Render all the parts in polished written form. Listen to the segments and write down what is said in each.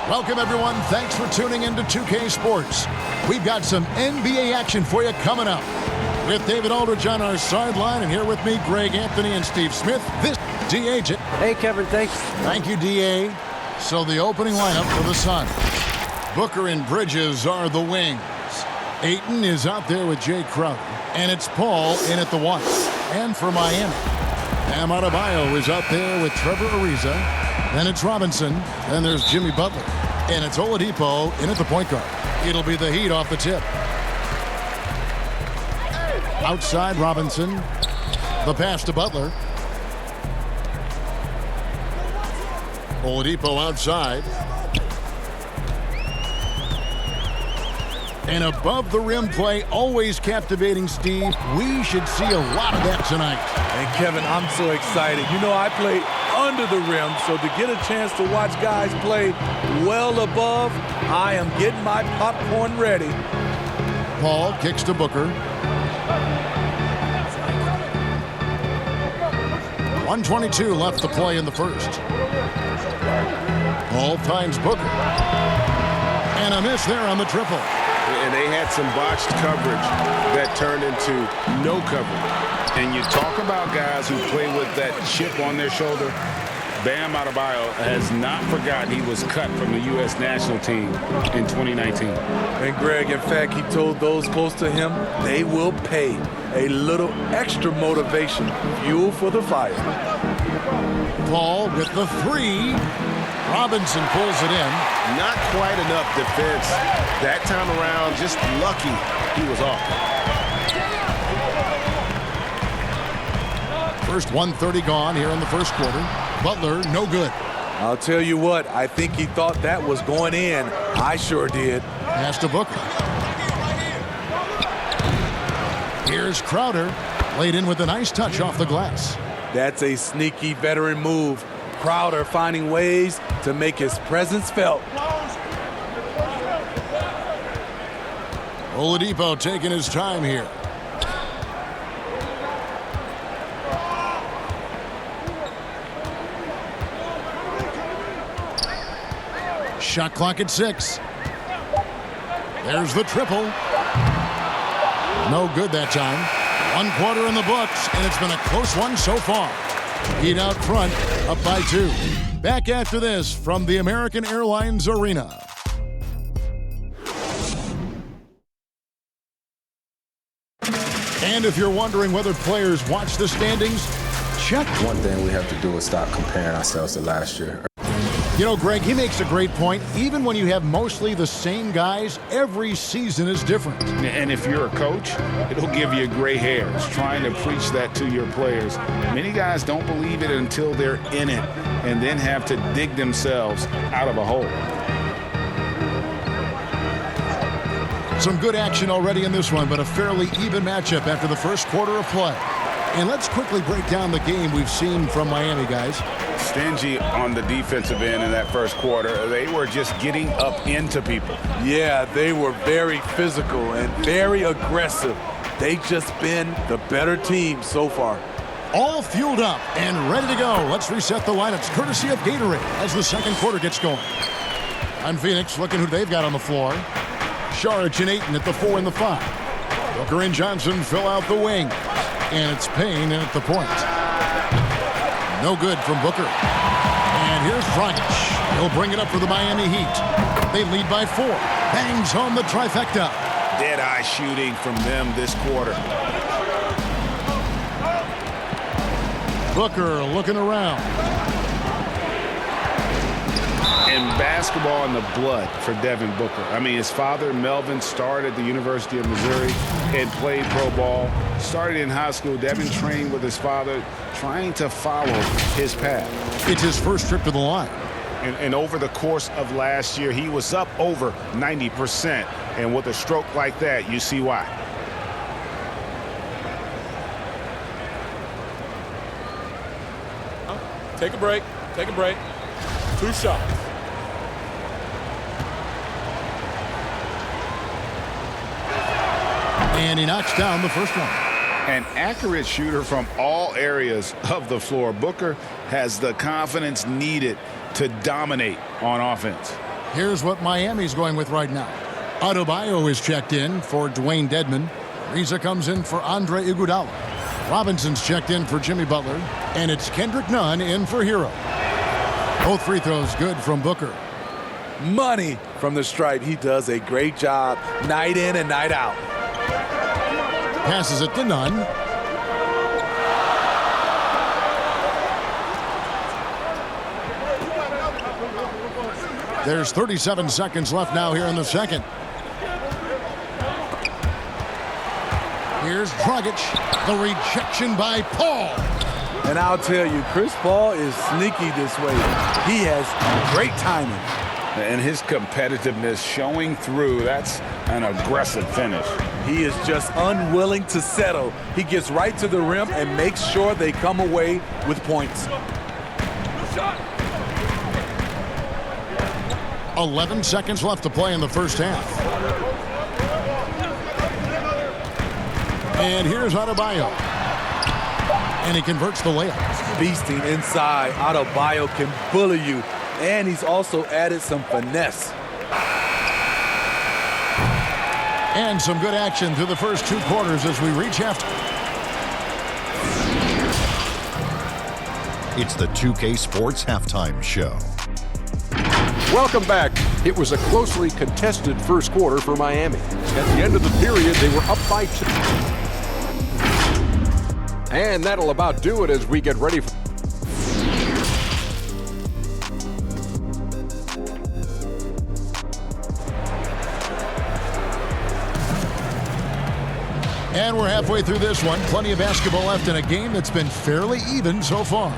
Welcome, everyone. Thanks for tuning in to 2K Sports. We've got some NBA action for you coming up. With David Aldridge on our sideline, and here with me, Greg Anthony and Steve Smith. This is D.A. Hey, Kevin, thanks. Thank you, D.A. So the opening lineup for the Suns. Booker and Bridges are the wings. Ayton is out there with Jay Crowder. And it's Paul in at the 1. And for Miami, Bam Adebayo is out there with Trevor Ariza. Then it's Robinson. Then there's Jimmy Butler. And it's Oladipo in at the point guard. It'll be the Heat off the tip. Outside Robinson. The pass to Butler. Oladipo outside. And above the rim play, always captivating, Steve. We should see a lot of that tonight. And Kevin, I'm so excited. You know, I played under the rim, so to get a chance to watch guys play well above, I am getting my popcorn ready. Paul kicks to Booker. 1:22 left to play in the first. Paul finds Booker. And a miss there on the triple. And they had some botched coverage that turned into no coverage. And you talk about guys who play with that chip on their shoulder. Bam Adebayo has not forgotten he was cut from the U.S. national team in 2019. And Greg, in fact, he told those close to him they will pay a little extra motivation, fuel for the fire. Paul with the 3. Robinson pulls it in. Not quite enough defense that time around. Just lucky he was off. First 1:30 gone here in the first quarter. Butler, no good. I'll tell you what, I think he thought that was going in. I sure did. Pass to Booker. Here's Crowder. Laid in with a nice touch off the glass. That's a sneaky veteran move. Crowder finding ways to make his presence felt. Oladipo taking his time here. Shot clock at 6. There's the triple. No good that time. 1 quarter in the books, and it's been a close one so far. Heat out front, up by 2. Back after this from the American Airlines Arena. And if you're wondering whether players watch the standings, check. One thing we have to do is stop comparing ourselves to last year. You know, Greg, he makes a great point. Even when you have mostly the same guys, every season is different. And if you're a coach, it'll give you gray hairs trying to preach that to your players. Many guys don't believe it until they're in it and then have to dig themselves out of a hole. Some good action already in this one, but a fairly even matchup after the first quarter of play. And let's quickly break down the game we've seen from Miami, guys. Stingy on the defensive end in that first quarter. They were just getting up into people. Yeah, they were very physical and very aggressive. They've just been the better team so far. All fueled up and ready to go. Let's reset the lineups courtesy of Gatorade as the second quarter gets going. I'm Phoenix, looking who they've got on the floor. Saric and Ayton at the 4 and the 5. Booker and Johnson fill out the wing. And it's Payne in at the point. No good from Booker. And here's Dragic. He'll bring it up for the Miami Heat. They lead by 4. Bangs home the trifecta. Dead-eye shooting from them this quarter. Booker looking around. And basketball in the blood for Devin Booker. I mean, his father, Melvin, started at the University of Missouri and played pro ball. Started in high school. Devin trained with his father, trying to follow his path. It's his first trip to the line. And over the course of last year, he was up over 90%. And with a stroke like that, you see why. Take a break. Take a break. 2 shots. And he knocks down the first one. An accurate shooter from all areas of the floor. Booker has the confidence needed to dominate on offense. Here's what Miami's going with right now. Adebayo is checked in for Dwayne Dedmon. Riza comes in for Andre Iguodala. Robinson's checked in for Jimmy Butler. And it's Kendrick Nunn in for Hero. Both free throws good from Booker. Money from the stripe. He does a great job night in and night out. Passes it to Nunn. There's 37 seconds left now here in the second. Here's Dragic. The rejection by Paul. And I'll tell you, Chris Paul is sneaky this way. He has great timing. And his competitiveness showing through. That's an aggressive finish. He is just unwilling to settle. He gets right to the rim and makes sure they come away with points. 11 seconds left to play in the first half. And here's Adebayo. And he converts the layup. Beasting inside. Adebayo can bully you. And he's also added some finesse. And some good action through the first 2 quarters as we reach halftime. It's the 2K Sports Halftime Show. Welcome back. It was a closely contested first quarter for Miami. At the end of the period, they were up by 2. And that'll about do it as we get ready for... And we're halfway through this one. Plenty of basketball left in a game that's been fairly even so far.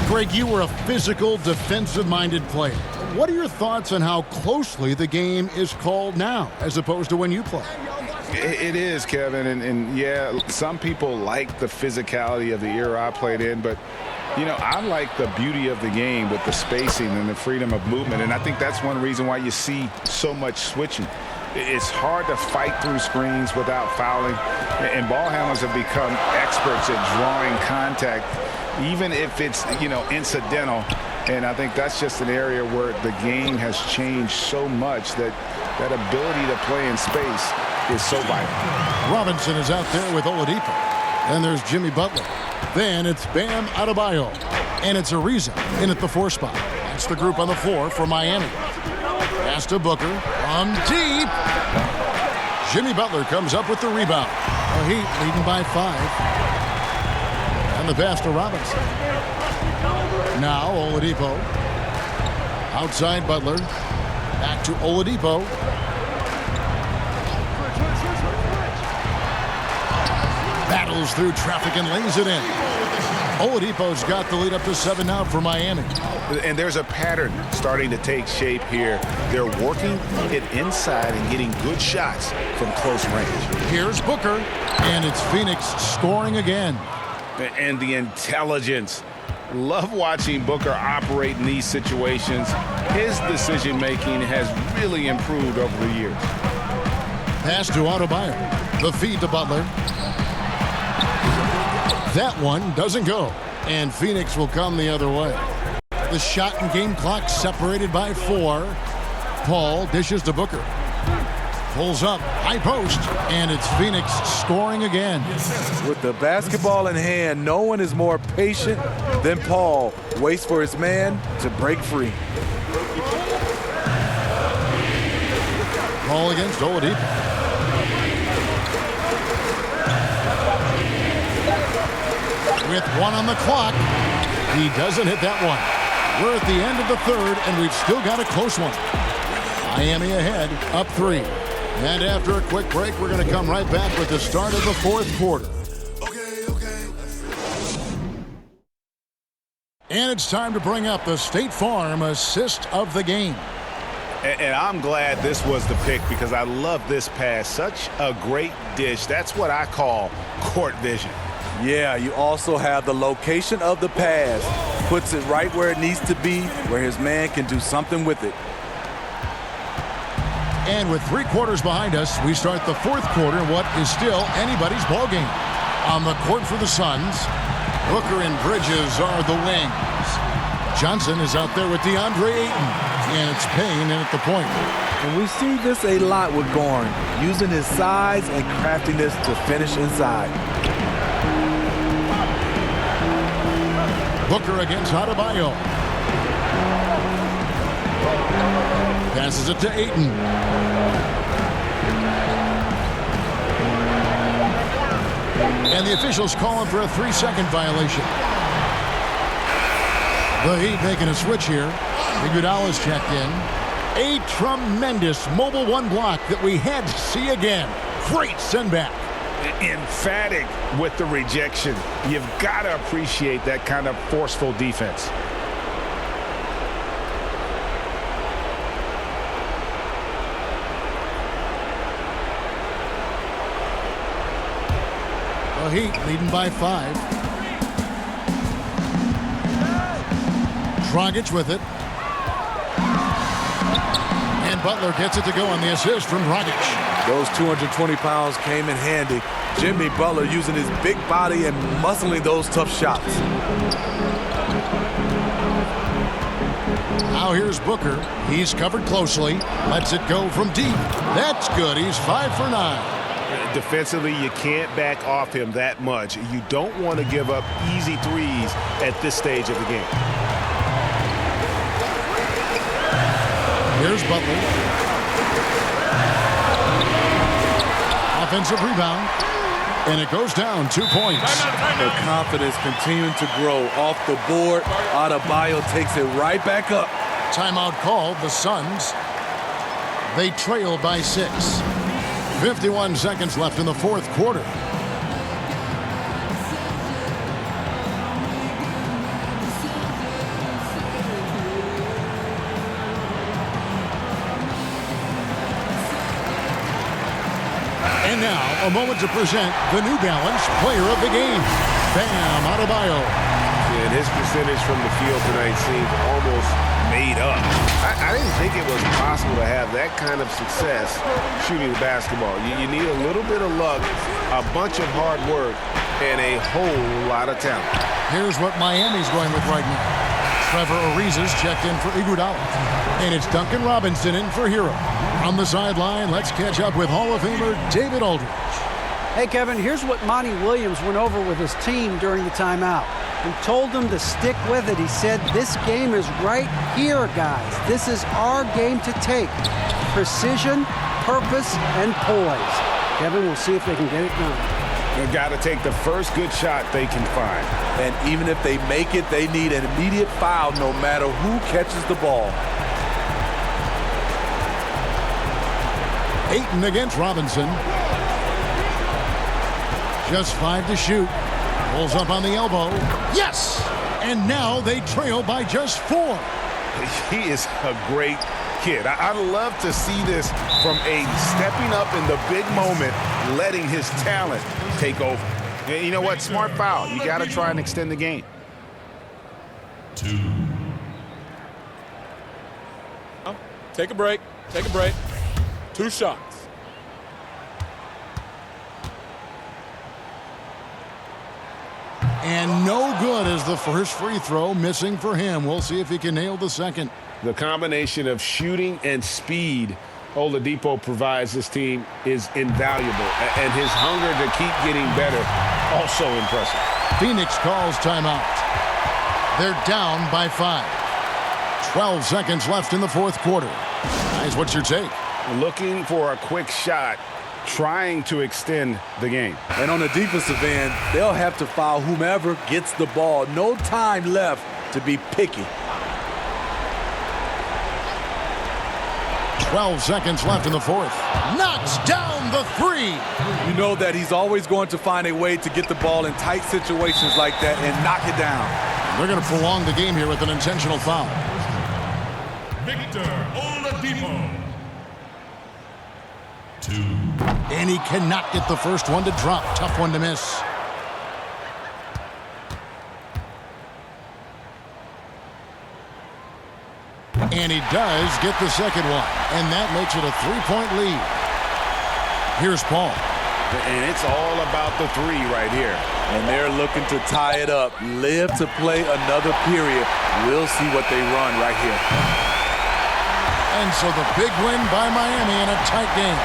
Greg, you were a physical, defensive-minded player. What are your thoughts on how closely the game is called now as opposed to when you play? It is, Kevin, and yeah, some people like the physicality of the era I played in, but, you know, I like the beauty of the game with the spacing and the freedom of movement, and I think that's one reason why you see so much switching. It's hard to fight through screens without fouling, and ball handlers have become experts at drawing contact, even if it's, you know, incidental. And I think that's just an area where the game has changed so much that that ability to play in space is so vital. Robinson is out there with Oladipo. Then there's Jimmy Butler. Then it's Bam Adebayo. And it's Ariza in at the 4 spot. That's the group on the floor for Miami. Pass to Booker from deep. Jimmy Butler comes up with the rebound. The Heat leading by 5. And the pass to Robinson. Now Oladipo. Outside Butler. Back to Oladipo. Battles through traffic and lays it in. Oladipo's got the lead up to 7 now for Miami. And there's a pattern starting to take shape here. They're working it inside and getting good shots from close range. Here's Booker, and it's Phoenix scoring again. And the intelligence. Love watching Booker operate in these situations. His decision-making has really improved over the years. Pass to Adebayo. The feed to Butler. That one doesn't go, and Phoenix will come the other way. The shot and game clock separated by 4. Paul dishes to Booker. Pulls up, high post, and it's Phoenix scoring again. With the basketball in hand, no one is more patient than Paul. Waits for his man to break free. Paul against Oladipo. With 1 on the clock, he doesn't hit that one. We're at the end of the third, and we've still got a close one. Miami ahead, up 3. And after a quick break, we're going to come right back with the start of the 4th quarter. And it's time to bring up the State Farm assist of the game. And I'm glad this was the pick because I love this pass. Such a great dish. That's what I call court vision. Yeah, you also have the location of the pass. Puts it right where it needs to be, where his man can do something with it. And with 3 quarters behind us, we start the 4th quarter in what is still anybody's ball game. On the court for the Suns, Booker and Bridges are the wings. Johnson is out there with DeAndre Ayton. And it's Payne in at the point. And we see this a lot with Goran, using his size and craftiness to finish inside. Booker against Adebayo. Passes it to Ayton. And the officials call him for a 3-second violation. The Heat making a switch here. Iguodala's checked in. A tremendous mobile one block that we had to see again. Great send back. Emphatic with the rejection. You've got to appreciate that kind of forceful defense. The Heat leading by 5. Dragic with it. And Butler gets it to go on the assist from Dragic. Those 220 pounds came in handy. Jimmy Butler using his big body and muscling those tough shots. Now here's Booker. He's covered closely. Lets it go from deep. That's good. He's 5 for 9. Defensively, you can't back off him that much. You don't want to give up easy threes at this stage of the game. Here's Butler. Offensive rebound. And it goes down 2 points. The confidence continuing to grow off the board. Adebayo takes it right back up. Timeout called. The Suns. They trail by 6. 51 seconds left in the fourth quarter. And now, a moment to present the New Balance Player of the Game, Bam Adebayo. And his percentage from the field tonight seemed almost made up. I didn't think it was possible to have that kind of success shooting the basketball. You need a little bit of luck, a bunch of hard work, and a whole lot of talent. Here's what Miami's going with right now. Trevor Ariza's checked in for Iguodala. And it's Duncan Robinson in for Hero. On the sideline, let's catch up with Hall of Famer David Aldridge. Hey, Kevin, here's what Monty Williams went over with his team during the timeout. He told them to stick with it. He said, this game is right here, guys. This is our game to take. Precision, purpose, and poise. Kevin, we'll see if they can get it done. They've got to take the first good shot they can find. And even if they make it, they need an immediate foul no matter who catches the ball. Ayton against Robinson. Just 5 to shoot. Pulls up on the elbow. Yes! And now they trail by just 4. He is a great kid. I'd love to see this from a stepping up in the big moment, letting his talent take over. And you know what? Smart foul. You got to try and extend the game. 2. Take a break. Take a break. 2 shots. And no good as the first free throw, missing for him. We'll see if he can nail the second. The combination of shooting and speed Oladipo provides this team is invaluable. And his hunger to keep getting better, also impressive. Phoenix calls timeout. They're down by 5. 12 seconds left in the fourth quarter. Guys, what's your take? Looking for a quick shot, trying to extend the game. And on the defensive end, they'll have to foul whomever gets the ball. No time left to be picky. 12 seconds left in the fourth. Knocks down the 3. You know that he's always going to find a way to get the ball in tight situations like that and knock it down. They're going to prolong the game here with an intentional foul. Victor Oladipo. 2. And he cannot get the first one to drop. Tough one to miss. And he does get the second one. And that makes it a 3-point lead. Here's Paul. And it's all about the 3 right here. And they're looking to tie it up. Live to play another period. We'll see what they run right here. And so the big win by Miami in a tight game.